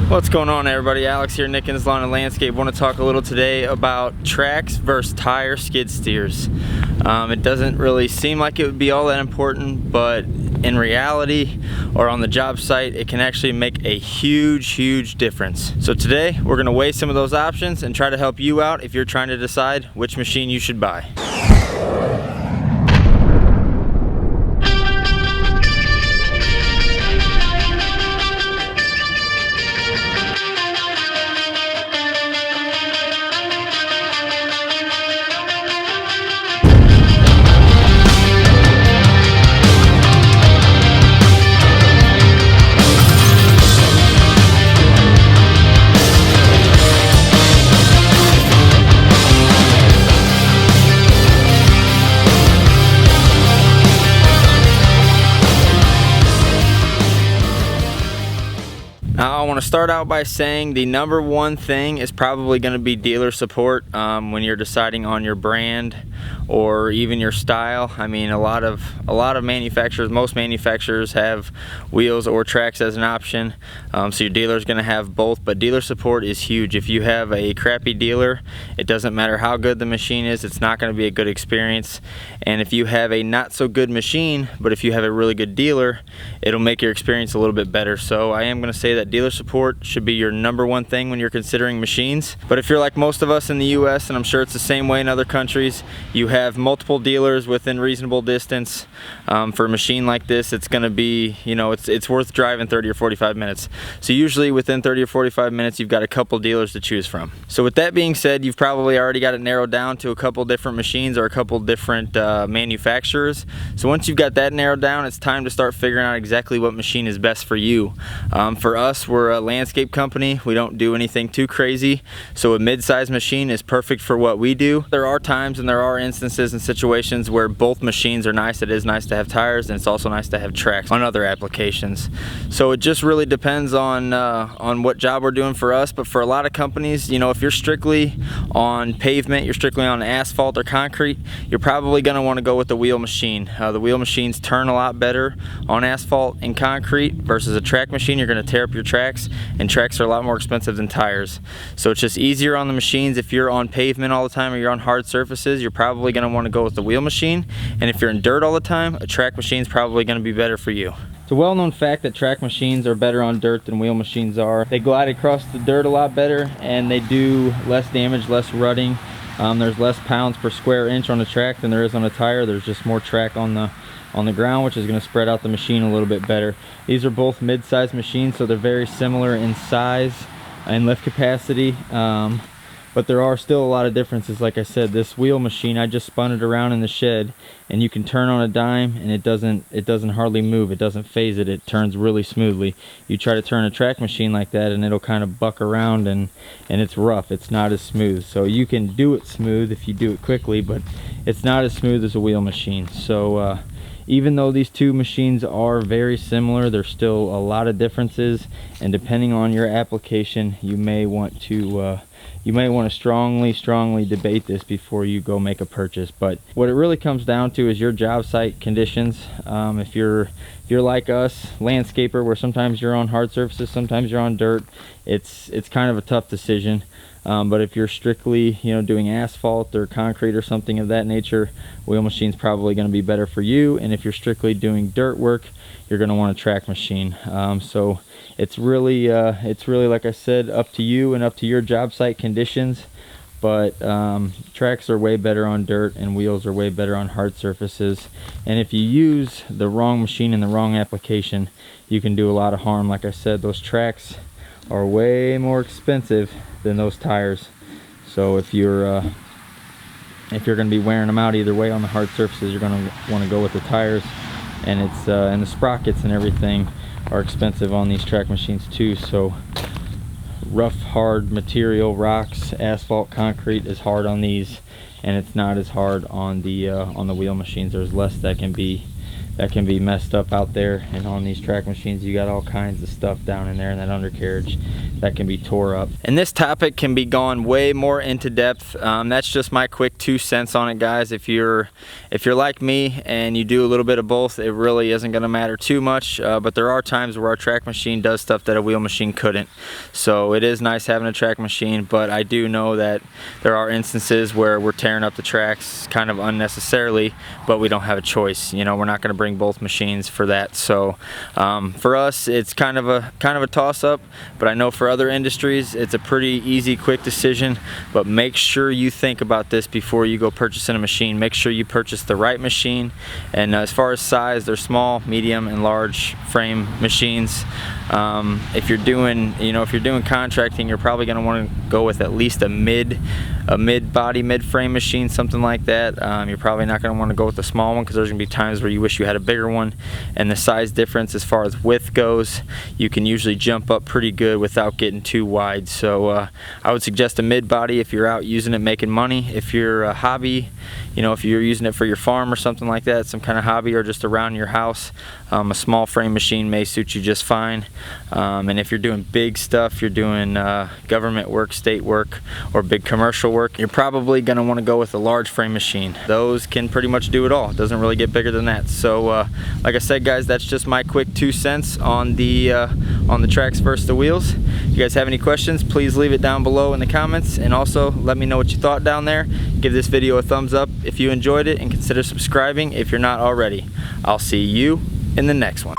What's going on, everybody? Alex here, Nickens Lawn and Landscape. Want to talk a little today about tracks versus tire skid steers. It doesn't really seem like it would be all that important, but in reality or on the job site, it can actually make a huge difference. So today we're going to weigh some of those options and try to help you out if you're trying to decide which machine you should buy. Now, I want to start out by saying the number one thing is probably going to be dealer support when you're deciding on your brand or even your style. I mean, a lot of manufacturers, most manufacturers have wheels or tracks as an option, so your dealer is going to have both, but dealer support is huge. If you have a crappy dealer, it doesn't matter how good the machine is, it's not going to be a good experience. And if you have a not so good machine, but if you have a really good dealer, it'll make your experience a little bit better. So I am going to say that dealer support should be your number one thing when you're considering machines. But if you're like most of us in the US, and I'm sure it's the same way in other countries, you have multiple dealers within reasonable distance. For a machine like this, it's going to be, you know, it's worth driving 30 or 45 minutes. So usually within 30 or 45 minutes, you've got a couple dealers to choose from. So with that being said, you've probably already got it narrowed down to a couple different machines or a couple different manufacturers. So once you've got that narrowed down, it's time to start figuring out exactly what machine is best for you. For us, we're a landscape company. We don't do anything too crazy, so a mid-size machine is perfect for what we do. There are times and there are instances and situations where both machines are nice. It is nice to have tires, and it's also nice to have tracks on other applications. So it just really depends on what job we're doing for us. But for a lot of companies, you know, if you're strictly on pavement, you're strictly on asphalt or concrete, you're probably going to want to go with the wheel machine. The wheel machines turn a lot better on asphalt and concrete versus a track machine. You're going to tear up your tracks, and tracks are a lot more expensive than tires. So it's just easier on the machines. If you're on pavement all the time or you're on hard surfaces, you're probably going to want to go with the wheel machine. And if you're in dirt all the time, a track machine is probably going to be better for you. It's a well-known fact that track machines are better on dirt than wheel machines are. They glide across the dirt a lot better, and they do less damage, less rutting. There's less pounds per square inch on a track than there is on a tire. There's just more track on the ground, which is going to spread out the machine a little bit better. These are both mid-sized machines, so they're very similar in size and lift capacity, but there are still a lot of differences. Like I said, this wheel machine, I just spun it around in the shed, and you can turn on a dime and it doesn't hardly move. It doesn't phase it. It turns really smoothly. You try to turn a track machine like that and it'll kind of buck around, and it's rough. It's not as smooth. So you can do it smooth if you do it quickly, but it's not as smooth as a wheel machine. So even though these two machines are very similar, there's still a lot of differences, and depending on your application, you may want to strongly debate this before you go make a purchase. But what it really comes down to is your job site conditions. If you're like us, landscaper, where sometimes you're on hard surfaces, sometimes you're on dirt, it's kind of a tough decision. But if you're strictly, you know, doing asphalt or concrete or something of that nature, wheel machine's probably going to be better for you. And if you're strictly doing dirt work, you're going to want a track machine. So it's really like I said, up to you and up to your job site conditions. But tracks are way better on dirt, and wheels are way better on hard surfaces. And if you use the wrong machine in the wrong application, you can do a lot of harm. Like I said, those tracks are way more expensive than those tires. So if you're going to be wearing them out either way on the hard surfaces, you're going to want to go with the tires. And it's and the sprockets and everything are expensive on these track machines too. So rough, hard material, rocks, asphalt, concrete is hard on these, and it's not as hard on the wheel machines. There's less that can be that can be messed up out there. And on these track machines, you got all kinds of stuff down in there in that undercarriage that can be tore up. And this topic can be gone way more into depth. That's just my quick 2 cents on it, guys. If you're like me and you do a little bit of both, it really isn't going to matter too much. But there are times where our track machine does stuff that a wheel machine couldn't. So it is nice having a track machine, but I do know that there are instances where we're tearing up the tracks kind of unnecessarily, but we don't have a choice. You know, we're not going to bring both machines for that. So for us, it's kind of a toss-up, but I know for other industries it's a pretty easy, quick decision. But make sure you think about this before you go purchasing a machine. Make sure you purchase the right machine. And as far as size, they're small, medium, and large frame machines. If you're doing contracting, you're probably going to want to go with at least a mid-body, mid-frame machine, something like that. You're probably not going to want to go with a small one, because there's going to be times where you wish you had a bigger one. And the size difference as far as width goes, you can usually jump up pretty good without getting too wide. So I would suggest a mid-body if you're out using it making money. If you're a hobby, if you're using it for your farm or something like that, some kind of hobby, or just around your house, a small frame machine may suit you just fine. And if you're doing big stuff, you're doing government work, state work, or big commercial work, you're probably going to want to go with a large frame machine. Those can pretty much do it all. It doesn't really get bigger than that. So like I said, guys, that's just my quick 2 cents on the tracks versus the wheels. If you guys have any questions, please leave it down below in the comments, and also let me know what you thought down there. Give this video a thumbs up if you enjoyed it, and consider subscribing if you're not already. I'll see you in the next one.